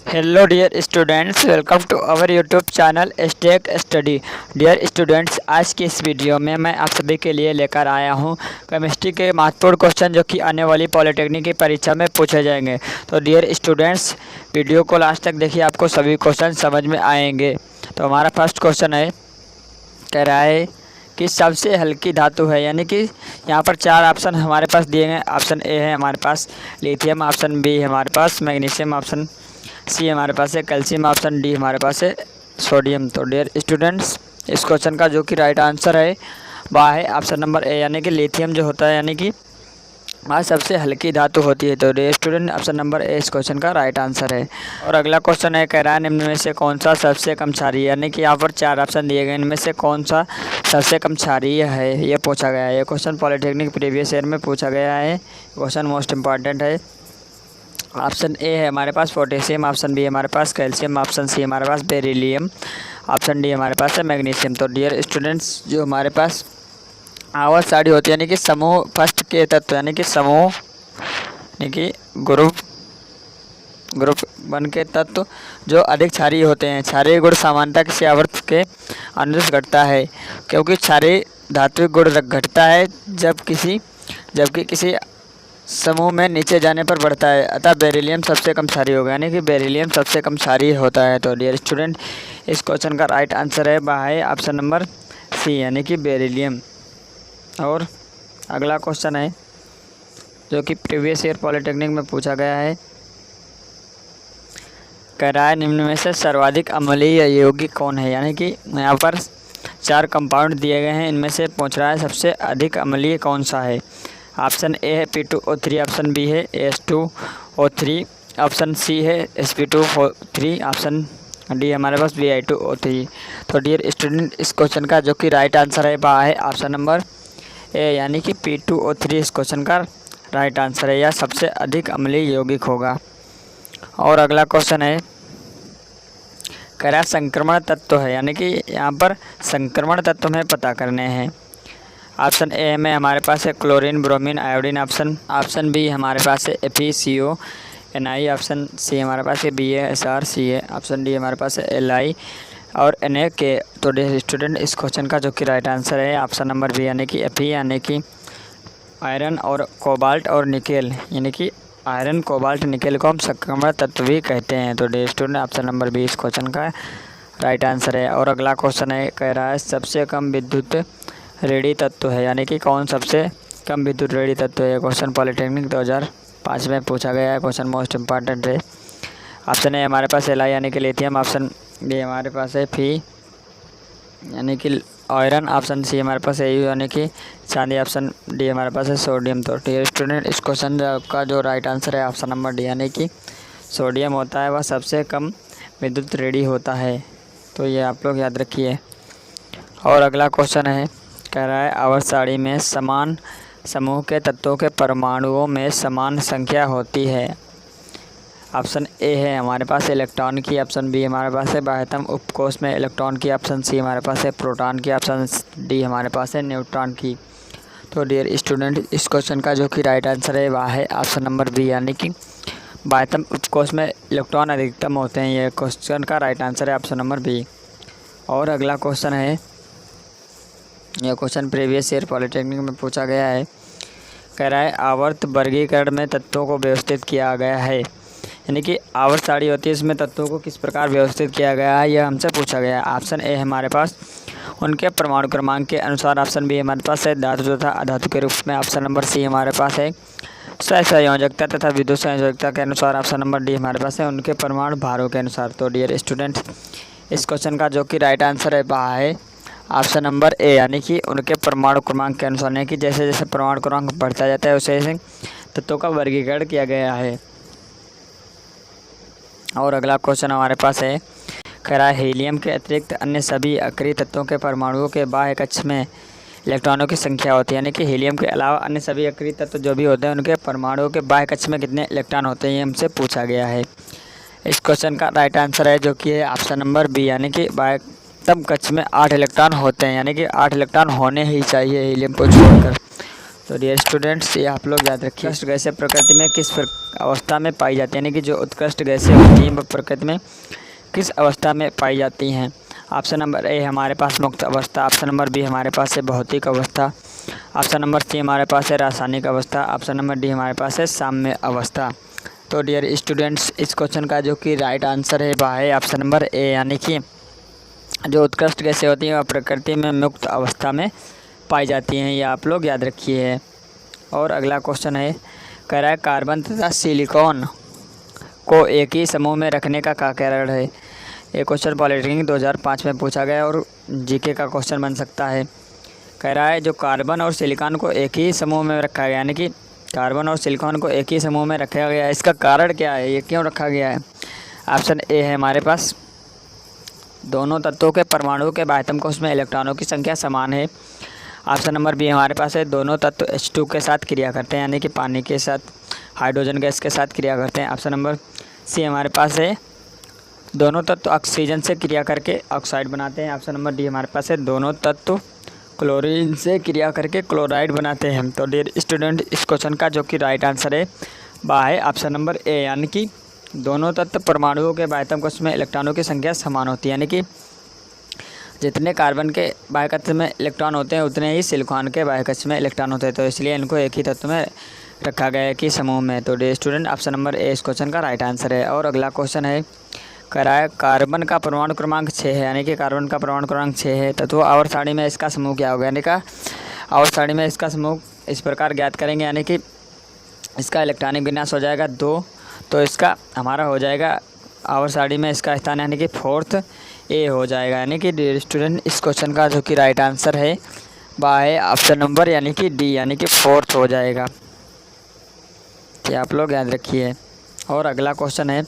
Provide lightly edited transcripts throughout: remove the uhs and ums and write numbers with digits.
Hello dear students, welcome to our YouTube channel Stake Study. Dear students, आज की इस video में मैं आप सभी के लिए लेकर आया हूं केमिस्ट्री के महत्वपूर्ण क्वेश्चन जो कि आने वाली पॉलिटेक्निक की परीक्षा में पूछे जाएंगे। तो डियर स्टूडेंट्स, वीडियो को लास्ट तक देखिए, आपको सभी क्वेश्चन समझ में आएंगे। तो हमारा फर्स्ट क्वेश्चन है, कह रहा है कि सबसे हल्की धातु है, यानी कि यहाँ पर चार ऑप्शन हमारे पास दिए गए। ऑप्शन ए है हमारे पास लिथियम, ऑप्शन बी है हमारे पास मैग्नीशियम, ऑप्शन सी हमारे पास है कैल्शियम, ऑप्शन डी हमारे पास है सोडियम। तो डियर स्टूडेंट्स, इस क्वेश्चन का जो कि राइट आंसर है वह है ऑप्शन नंबर ए, यानी कि लिथियम जो होता है, यानी कि वह सबसे हल्की धातु होती है। तो dear student, option number A इस क्वेश्चन का राइट आंसर है। और अगला क्वेश्चन है, कह रहा है निम्न में से कौन सा सबसे कम क्षारीय, यानी कि यहाँ पर चार ऑप्शन दिए गए, इनमें से कौन सा सबसे कम क्षारीय है, ये पूछा गया है। ये क्वेश्चन पॉलिटेक्निक प्रीवियस ईयर में पूछा गया है। क्वेश्चन मोस्ट इंपॉर्टेंट है। ऑप्शन ए है हमारे पास पोटेशियम, ऑप्शन बी हमारे पास कैल्शियम, ऑप्शन सी हमारे पास बेरिलियम, ऑप्शन डी हमारे पास है मैग्नीशियम। तो डियर स्टूडेंट्स, जो हमारे पास आवर्त सारणी होती है, यानी कि समूह फर्स्ट के तत्व, यानी कि समूह यानी कि ग्रुप वन के तत्व जो अधिक क्षारीय होते हैं, क्षारीय गुण सामान्यतः किसी आवर्त के अनुरूप घटता है, क्योंकि क्षारीय धात्विक गुण घटता है जबकि किसी समूह में नीचे जाने पर बढ़ता है। अतः बेरिलियम सबसे कम क्षारीय होगा, यानी कि बेरिलियम सबसे कम क्षारीय होता है। तो डियर स्टूडेंट, इस क्वेश्चन का राइट आंसर है वह है ऑप्शन नंबर सी, यानी कि बेरिलियम। और अगला क्वेश्चन है जो कि प्रीवियस ईयर पॉलिटेक्निक में पूछा गया है, कह रहा है निम्न में से सर्वाधिक अम्लीय यौगिक कौन है, यानी कि यहाँ पर चार कंपाउंड दिए गए हैं, इनमें से पूछ रहा है सबसे अधिक अम्लीय कौन सा है। ऑप्शन ए है P2O3, ऑप्शन बी है AS2O3, ऑप्शन सी है Sp2O3, ऑप्शन डी हमारे पास Bi2O3। तो डियर स्टूडेंट, इस क्वेश्चन का जो कि राइट आंसर है वह है ऑप्शन नंबर ए, यानी कि P2O3 इस क्वेश्चन का राइट आंसर है, यह सबसे अधिक अम्लीय यौगिक होगा। और अगला क्वेश्चन है, कह रहा है संक्रमण तत्व है, यानी कि यहाँ पर संक्रमण तत्व हमें पता करने हैं। ऑप्शन ए में हमारे पास है chlorine, bromine, iodine, option B हमारे पास है FeCO, ऑप्शन सी हमारे पास है BaSrCa, ऑप्शन डी हमारे पास है Li और Na। तो डियर स्टूडेंट, इस क्वेश्चन का जो कि राइट आंसर है ऑप्शन नंबर बी, यानी कि Fe, यानी कि आयरन और कोबाल्ट और निकेल, यानी कि आयरन, कोबाल्ट, निकेल को हम संक्रमण तत्व भी कहते हैं। तो dear student, option number B इस क्वेश्चन का राइट आंसर है। और अगला क्वेश्चन है, कह रहा है सबसे कम विद्युत रेडी तत्व है, यानी कि कौन सबसे कम विद्युत रेडी तत्व है। क्वेश्चन पॉलिटेक्निक 2005 में पूछा गया है। क्वेश्चन मोस्ट इंपॉर्टेंट है। ऑप्शन ए हमारे पास Li, यानी कि लिथियम, ऑप्शन बी हमारे पास है Fe, यानी कि आयरन, ऑप्शन सी हमारे पास है Au, यानी कि चांदी, ऑप्शन डी हमारे पास है सोडियम। तो डियर स्टूडेंट, इस क्वेश्चन का जो राइट आंसर है ऑप्शन नंबर डी, यानी कि सोडियम होता है, वह सबसे कम विद्युत रेडी होता है। तो ये आप लोग याद रखिए। और अगला क्वेश्चन है, कह रहा है आवर्त सारणी में समान समूह के तत्वों के परमाणुओं में समान संख्या होती है। ऑप्शन ए है हमारे पास इलेक्ट्रॉन की, ऑप्शन बी हमारे पास है बाह्यतम उपकोष में इलेक्ट्रॉन की, ऑप्शन सी हमारे पास है प्रोटॉन की, ऑप्शन डी हमारे पास है न्यूट्रॉन की। तो डियर स्टूडेंट, इस क्वेश्चन का जो कि राइट आंसर है वह है ऑप्शन नंबर बी, यानी कि बाह्यतम उपकोष में इलेक्ट्रॉन अधिकतम होते हैं। यह क्वेश्चन का राइट आंसर है ऑप्शन नंबर बी। और अगला क्वेश्चन है, यह क्वेश्चन प्रीवियस ईयर पॉलिटेक्निक में पूछा गया है, कह रहा है आवर्त वर्गीकरण में तत्वों को व्यवस्थित किया गया है, यानी कि आवर्त सारणी होती है, इसमें तत्वों को किस प्रकार व्यवस्थित किया गया है, यह हमसे पूछा गया है। ऑप्शन ए हमारे पास उनके परमाणु क्रमांक के अनुसार, ऑप्शन बी हमारे पास है धातु तथा अधातु के रूप में, ऑप्शन नंबर सी हमारे पास है सहसंयोजकता तथा विद्युत संयोजकता के अनुसार, ऑप्शन नंबर डी हमारे पास है उनके परमाणु भारों के अनुसार। तो डियर स्टूडेंट, इस क्वेश्चन का जो कि राइट आंसर है वह है ऑप्शन नंबर ए, यानी कि उनके परमाणु क्रमांक के अनुसार, यानी कि जैसे जैसे परमाणु क्रमांक बढ़ता जाता है वैसे वैसे तत्वों का वर्गीकरण किया गया है। और अगला क्वेश्चन हमारे पास है, कह रहा है हीलियम के अतिरिक्त अन्य सभी अक्रिय तत्वों के परमाणुओं के बाह्य कक्ष में इलेक्ट्रॉनों की संख्या होती है, यानी कि हीलियम के अलावा अन्य सभी अक्रिय तत्व जो भी होते हैं उनके परमाणुओं के बाह्य कक्ष में कितने इलेक्ट्रॉन होते हैं, ये हमसे पूछा गया है। इस क्वेश्चन का राइट आंसर है जो कि है ऑप्शन नंबर बी, यानी कि बाह्यतम कक्ष में 8 इलेक्ट्रॉन होते हैं, यानी कि 8 इलेक्ट्रॉन होने ही चाहिए हीलियम को छोड़कर। तो डियर स्टूडेंट्स, ये आप लोग याद रखिए। उत्कृष्ट गैसें प्रकृति में किस अवस्था में पाई जाती है, यानी कि जो उत्कृष्ट गैसें होती हैं वो प्रकृति में किस अवस्था में पाई जाती हैं। ऑप्शन नंबर ए हमारे पास मुक्त अवस्था, ऑप्शन नंबर बी हमारे पास है भौतिक अवस्था, ऑप्शन नंबर सी हमारे पास है रासायनिक अवस्था, ऑप्शन नंबर डी हमारे पास है साम्य अवस्था। तो डियर स्टूडेंट्स, इस क्वेश्चन का जो कि राइट आंसर है वह है ऑप्शन नंबर ए, यानी कि जो उत्कृष्ट गैसें होती हैं वह प्रकृति में मुक्त अवस्था में पाई जाती हैं। ये आप लोग याद रखिए। और अगला क्वेश्चन है, कह रहा है कार्बन तथा सिलिकॉन को एक ही समूह में रखने का क्या कारण है। ये क्वेश्चन पॉलिटेक्निक 2005 में पूछा गया और जीके का क्वेश्चन बन सकता है। कह रहा है जो कार्बन और सिलिकॉन को एक ही समूह में रखा गया, यानी कि कार्बन और सिलिकॉन को एक ही समूह में रखा गया है, इसका कारण क्या है, ये क्यों रखा गया है। ऑप्शन ए है हमारे पास दोनों तत्वों के परमाणु के बाह्यतम कोश में इलेक्ट्रॉनों की संख्या समान है। ऑप्शन नंबर बी हमारे पास है दोनों तत्व H2 के साथ क्रिया करते हैं, यानी कि पानी के साथ हाइड्रोजन गैस के साथ क्रिया करते हैं। ऑप्शन नंबर सी हमारे पास है दोनों तत्व ऑक्सीजन से क्रिया करके ऑक्साइड बनाते हैं। ऑप्शन नंबर डी हमारे पास है दोनों तत्व क्लोरीन से क्रिया करके क्लोराइड बनाते हैं। तो डियर स्टूडेंट, इस क्वेश्चन का जो कि राइट आंसर है वह है ऑप्शन नंबर ए, यानी कि दोनों तत्व परमाणुओं के बाह्यतम कोश में इलेक्ट्रॉनों की संख्या समान होती है, यानी कि जितने कार्बन के बाह्य कक्ष में इलेक्ट्रॉन होते हैं उतने ही सिलिकॉन के बाह्य कक्ष में इलेक्ट्रॉन होते हैं, तो इसलिए इनको एक ही तत्व में रखा गया है कि समूह में। तो dear student, option number A इस क्वेश्चन का राइट आंसर है। और अगला क्वेश्चन है, कह रहा है कार्बन का परमाणु क्रमांक 6 है, यानी कि कार्बन का परमाणु क्रमांक 6 है, तो आवर्त सारणी में इसका समूह क्या होगा, यानी कि आवर्त सारणी में इसका समूह इस प्रकार ज्ञात करेंगे, यानी कि इसका इलेक्ट्रॉनिक विन्यास हो जाएगा 2, तो इसका हमारा हो जाएगा आवर्त सारणी में इसका स्थान यानी कि 4th ए हो जाएगा। यानी कि डियर स्टूडेंट, इस क्वेश्चन का जो कि राइट आंसर है वह है ऑप्शन नंबर यानी कि डी, यानी कि 4th हो जाएगा। ये आप लोग याद रखिए। और अगला क्वेश्चन है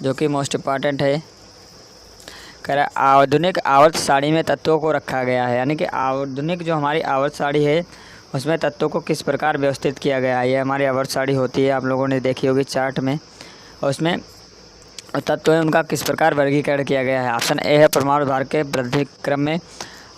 जो कि मोस्ट इम्पॉर्टेंट है, कह रहा है आधुनिक आवर्त सारणी में तत्वों को रखा गया है, यानी कि आधुनिक जो हमारी आवर्त सारणी है उसमें तत्वों को किस प्रकार व्यवस्थित किया गया है। ये हमारी आवर्त सारणी होती है, आप लोगों ने देखी होगी चार्ट में, और उसमें तत्व है उनका किस प्रकार वर्गीकरण किया गया है। ऑप्शन ए है परमाणु भार के वृद्धि क्रम में,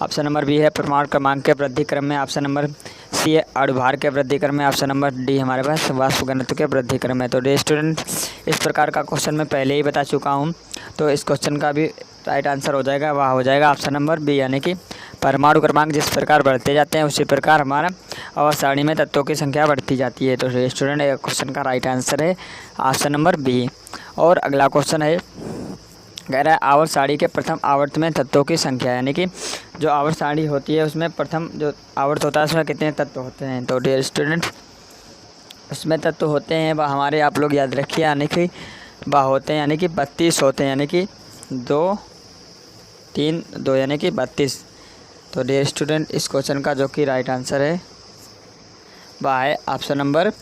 ऑप्शन नंबर बी है परमाणु क्रमांक के वृद्धि क्रम में, ऑप्शन नंबर सी है अणुभार के वृद्धि क्रम में, ऑप्शन नंबर डी हमारे पास वाष्प घनत्व के वृद्धि क्रम में। तो डियर स्टूडेंट, इस प्रकार का क्वेश्चन मैं पहले ही बता चुका हूँ, तो इस क्वेश्चन का भी राइट आंसर हो जाएगा, वह हो जाएगा ऑप्शन नंबर बी, यानी कि परमाणु क्रमांक जिस प्रकार बढ़ते जाते हैं उसी प्रकार हमारा आवर्त सारणी में तत्वों की संख्या बढ़ती जाती है। तो स्टूडेंट, क्वेश्चन का राइट आंसर है ऑप्शन नंबर बी। और अगला क्वेश्चन है, कह रहा है आवर्त सारणी के प्रथम आवर्त में तत्वों की संख्या, यानी कि जो आवर्त सारणी होती है उसमें प्रथम जो आवर्त होता है उसमें कितने तत्व होते हैं। तो डियर स्टूडेंट, उसमें तत्व होते हैं वह हमारे आप लोग याद रखिए, यानी कि वह होते हैं यानी कि 32 होते हैं, यानी कि 2 3 2 यानी कि 32। तो डियर स्टूडेंट, इस क्वेश्चन का जो कि राइट आंसर है वह है ऑप्शन नंबर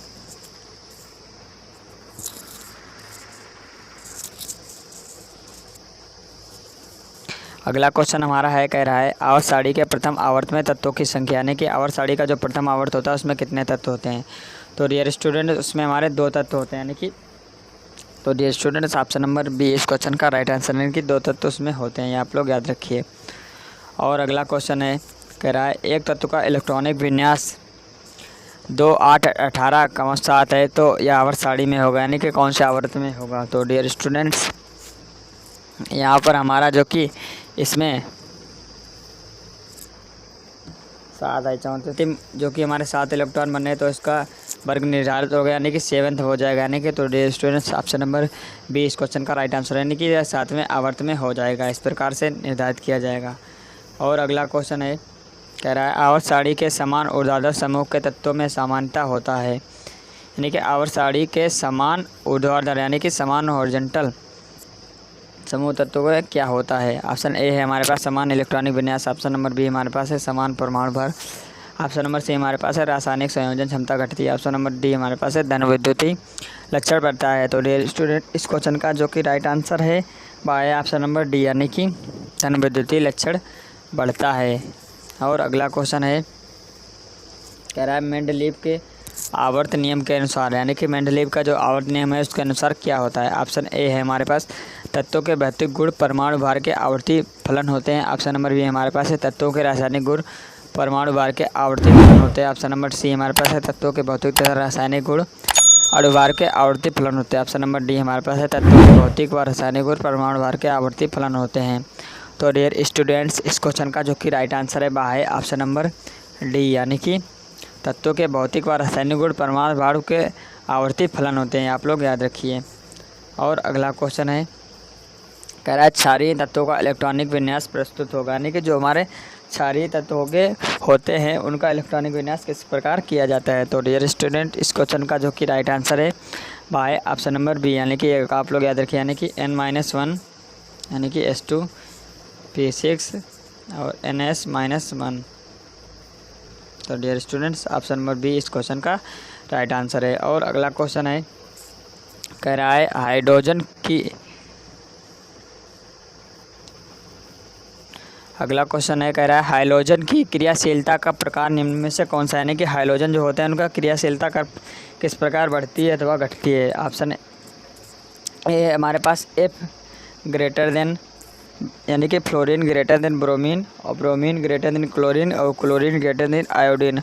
अगला क्वेश्चन हमारा है, कह रहा है आवर्त सारणी के प्रथम आवर्त में तत्वों की संख्या, यानी कि आवर्त सारणी का जो प्रथम आवर्त होता है उसमें कितने तत्व होते हैं। तो डियर स्टूडेंट, उसमें हमारे 2 तत्व होते हैं, यानी कि तो dear students, option number B इस क्वेश्चन का राइट आंसर है, कि 2 तत्व उसमें होते हैं, ये आप लोग याद रखिए। और अगला क्वेश्चन है, कह रहा है एक तत्व का इलेक्ट्रॉनिक विन्यास 2 8 18 7 है, तो यह आवर्त सारणी में होगा, यानी कि कौन से आवर्त में होगा। तो डियर स्टूडेंट्स, यहाँ पर हमारा जो कि इसमें 7 है 34 जो कि हमारे 7 इलेक्ट्रॉन बने, तो इसका वर्ग निर्धारित हो गया, यानी कि 7th हो जाएगा, यानी कि तो dear students, option number B इस क्वेश्चन का राइट आंसर है, यानी कि यह 7वें आवर्त में हो जाएगा, इस प्रकार से निर्धारित किया जाएगा। और अगला क्वेश्चन है, कह रहा है आवर्त सारणी के समान ऊर्ध्वाधर समूह के तत्वों में समानता होता है, यानी कि आवर्त सारणी के समान ऊर्ध्वाधर यानी कि समान हॉरिजॉन्टल समूह तत्वों का क्या होता है। ऑप्शन ए है हमारे पास समान इलेक्ट्रॉनिक विन्यास, ऑप्शन नंबर बी हमारे पास है समान परमाणु भार, ऑप्शन नंबर सी हमारे पास है रासायनिक संयोजन क्षमता घटती है, ऑप्शन नंबर डी हमारे पास है धन विद्युतीय लक्षण बढ़ता है। तो डियर स्टूडेंट, इस क्वेश्चन का जो कि राइट आंसर है वह है ऑप्शन नंबर डी, यानी कि धन विद्युतीय लक्षण बढ़ता है। और अगला क्वेश्चन है, कह रहा है मेंडलीव के आवर्त नियम के अनुसार, यानी कि मेंडलीव का जो आवर्त नियम है उसके अनुसार क्या होता है। ऑप्शन ए है हमारे पास तत्वों के भौतिक गुण परमाणु भार के आवर्ती फलन होते हैं, ऑप्शन नंबर बी हमारे पास है तत्वों के रासायनिक गुण परमाणु भार के आवर्ती फलन होते हैं। ऑप्शन नंबर सी हमारे पास है तत्वों के भौतिक तथा रासायनिक गुण अणुभार के आवर्ती फलन होते हैं। ऑप्शन नंबर डी हमारे पास है तत्वों के भौतिक व रासायनिक गुण परमाणु भार के आवर्ती फलन होते हैं। तो डियर स्टूडेंट्स, इस क्वेश्चन का जो कि राइट आंसर है वह है ऑप्शन नंबर डी, यानी कि तत्वों के भौतिक व रासायनिक गुण परमाणु भार के आवर्ती फलन होते हैं। आप लोग याद रखिए। और अगला क्वेश्चन है, कह रहा है क्षारीय तत्वों का इलेक्ट्रॉनिक विन्यास प्रस्तुत होगा, यानी कि जो हमारे क्षारीय तत्वों के होते हैं उनका इलेक्ट्रॉनिक विन्यास किस प्रकार किया जाता है। तो डियर स्टूडेंट, इस क्वेश्चन का जो कि राइट आंसर है वह है ऑप्शन नंबर बी, यानी कि आप लोग याद रखिए, यानी कि N-1 यानी कि H2P6 और NS-1। तो dear students, option number B इस क्वेश्चन का राइट आंसर है। और अगला क्वेश्चन है, कह रहा है हाइड्रोजन की क्रियाशीलता का प्रकार निम्न में से कौन सा है, यानी कि हाइड्रोजन जो होते हैं उनका क्रियाशीलता का किस प्रकार बढ़ती है अथवा घटती है। ऑप्शन ए हमारे पास F ग्रेटर देन, यानी कि फ्लोरीन ग्रेटर देन ब्रोमीन और ब्रोमीन ग्रेटर देन क्लोरीन और क्लोरीन ग्रेटर देन आयोडीन,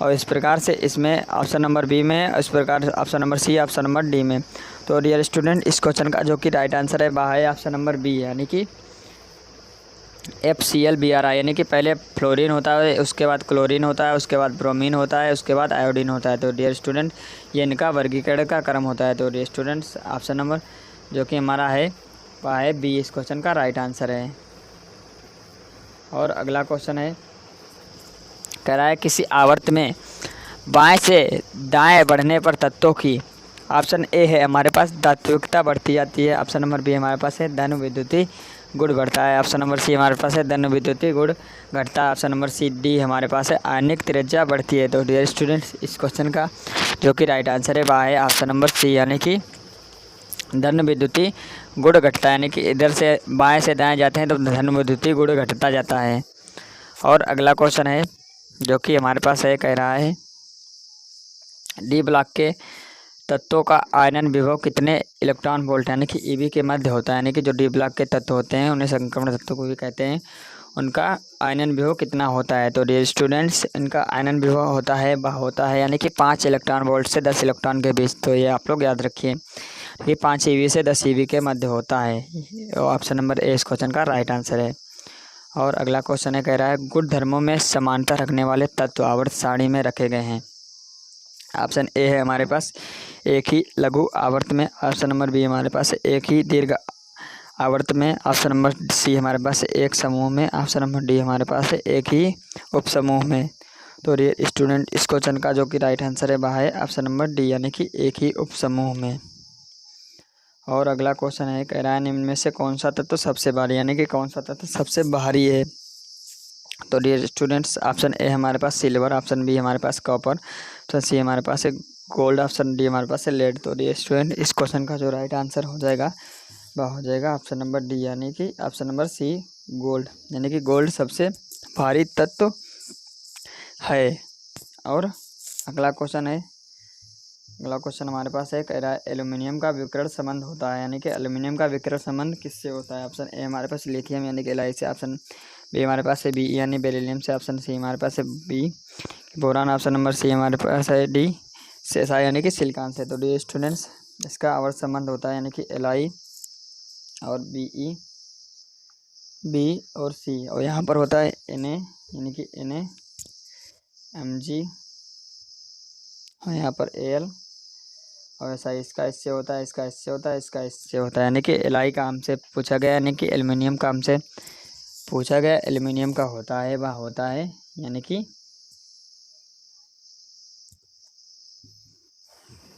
और इस प्रकार से इसमें ऑप्शन नंबर बी में, इस प्रकार option number C, option number D में। तो डियर स्टूडेंट, इस क्वेश्चन का जो कि राइट आंसर है वह है ऑप्शन नंबर बी, यानी कि FCl-Br, यानी कि पहले फ्लोरीन होता है, उसके बाद क्लोरीन होता है, उसके बाद ब्रोमीन होता है, उसके बाद आयोडीन होता है। तो डियर स्टूडेंट, ये इनका वर्गीकरण का क्रम होता है। तो डियर स्टूडेंट्स, ऑप्शन नंबर जो कि हमारा है वह है बी, इस क्वेश्चन का राइट आंसर है। और अगला क्वेश्चन है, कह रहा है किसी आवर्त में बाएं से दाएं बढ़ने पर तत्वों की, ऑप्शन ए है हमारे पास धात्विकता बढ़ती जाती है, ऑप्शन नंबर बी हमारे पास है धन विद्युतीय गुण बढ़ता है, ऑप्शन नंबर सी हमारे पास है धन विद्युतीय गुण घटता है, ऑप्शन नंबर सी डी हमारे पास है आयनिक त्रिज्या बढ़ती है। तो डियर स्टूडेंट्स, इस क्वेश्चन का जो कि राइट आंसर है वह है ऑप्शन नंबर सी, यानी कि धन विद्युतीय गुण घटता है, यानी कि इधर से बाएं से दाएं जाते हैं तो धन विद्युतीय गुण घटता जाता है। और अगला क्वेश्चन है जो कि हमारे पास है, कह रहा है डी ब्लॉक के तत्वों का आयनन विभव कितने इलेक्ट्रॉन वोल्ट, यानी कि ईवी के मध्य होता है, यानी कि जो डी ब्लॉक के तत्व होते हैं उन्हें संक्रमण तत्व को भी कहते हैं, उनका आयनन विभव कितना होता है। तो डियर स्टूडेंट्स, इनका आयनन विभव होता है यानी कि 5 इलेक्ट्रॉन वोल्ट से 10 इलेक्ट्रॉन के बीच। तो ये आप लोग याद रखिए, ये 5 ईवी से 10 ईवी के मध्य होता है। ऑप्शन नंबर ए इस क्वेश्चन का राइट आंसर है। और अगला क्वेश्चन है, कह रहा है गुण धर्मों में समानता रखने वाले तत्व आवर्त सारणी में रखे गए हैं। ऑप्शन ए है हमारे पास एक ही लघु आवर्त में, ऑप्शन नंबर बी हमारे पास एक ही दीर्घ आवर्त में, ऑप्शन नंबर सी हमारे पास एक समूह में, ऑप्शन नंबर डी हमारे पास एक ही उपसमूह में। तो डियर स्टूडेंट, इस क्वेश्चन का जो कि राइट आंसर है वह है ऑप्शन नंबर डी, यानी कि एक ही उपसमूह में। और अगला क्वेश्चन है, कह रहा है निम्न में से कौन सा तत्व सबसे भारी, यानी कि कौन सा तत्व सबसे भारी है। तो डियर स्टूडेंट्स, ऑप्शन ए हमारे पास सिल्वर, ऑप्शन बी हमारे पास कॉपर, ऑप्शन सी हमारे पास है गोल्ड, ऑप्शन डी हमारे पास है लेड। तो डियर स्टूडेंट, इस क्वेश्चन का जो राइट आंसर हो जाएगा वह हो जाएगा ऑप्शन नंबर डी, यानी कि ऑप्शन नंबर सी गोल्ड, यानी कि गोल्ड सबसे भारी तत्व है। और अगला क्वेश्चन हमारे पास है, कह रहा है एल्यूमिनियम का विकिरण संबंध होता है, यानी कि एल्यूमिनियम का विकिरण संबंध किससे होता है। ऑप्शन ए हमारे पास लिथियम यानी कि एलआई से, ऑप्शन बी हमारे पास है बी यानी बेरिलियम से, ऑप्शन सी हमारे पास है B boron, option number C हमारे पास है डी सेसा यानी कि सिलिकॉन से। तो डी स्टूडेंट्स, इसका आवर्त संबंध होता है, यानी कि एलआई और बी और सी, और यहाँ पर होता है Na यानी कि Na Mg, और यहाँ पर Al, और ऐसा इसका इससे होता है, इसका इससे होता है, इसका इससे होता है, यानी कि एलआई का हमसे पूछा गया, यानी कि एल्युमिनियम का हमसे पूछा गया, एल्युमिनियम का होता है वह होता है, यानी कि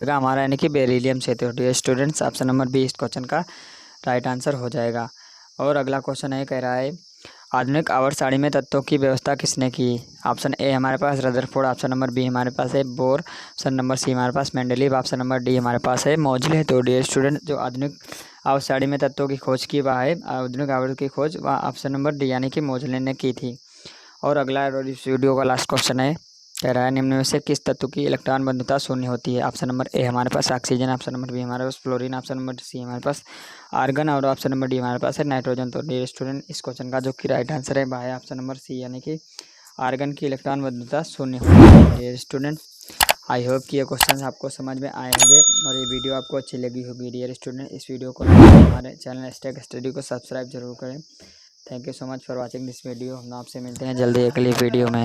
हमारा यानी कि बेरिलियम से। तो dear students, option number B इस क्वेश्चन का राइट आंसर हो जाएगा। और अगला क्वेश्चन है, कह रहा है आधुनिक आवर्त सारणी में तत्वों की व्यवस्था किसने की। ऑप्शन ए हमारे पास रदरफोर्ड, ऑप्शन नंबर बी हमारे पास है बोर, ऑप्शन नंबर सी हमारे पास मेंडलीव, ऑप्शन नंबर डी हमारे पास है मोजले। तो डियर स्टूडेंट, जो आधुनिक आवर्त सारणी में तत्वों की खोज की वह है आधुनिक आवर्त की खोज वह ऑप्शन नंबर डी यानी कि मोजले ने की थी। और अगला इस वीडियो का लास्ट क्वेश्चन है, कह रहा है निम्न में से किस तत्व की इलेक्ट्रॉन बंधुता शून्य होती है। ऑप्शन नंबर ए हमारे पास ऑक्सीजन, ऑप्शन नंबर बी हमारे पास फ्लोरीन, ऑप्शन नंबर सी हमारे पास आर्गन, और ऑप्शन नंबर डी हमारे पास है नाइट्रोजन। तो डियर स्टूडेंट, इस क्वेश्चन का जो कि राइट आंसर है वह है ऑप्शन नंबर सी यानी कि आर्गन की इलेक्ट्रॉन बद्धता 0 होनी चाहिए। डियर स्टूडेंट, आई होप कि ये क्वेश्चन आपको समझ में आए होंगे और ये वीडियो आपको अच्छी लगी होगी। डियर स्टूडेंट, इस वीडियो को हमारे चैनल स्टैक स्टडी को सब्सक्राइब जरूर करें। Thank you so much for watching this video. हम आपसे मिलते हैं जल्दी अगली वीडियो में।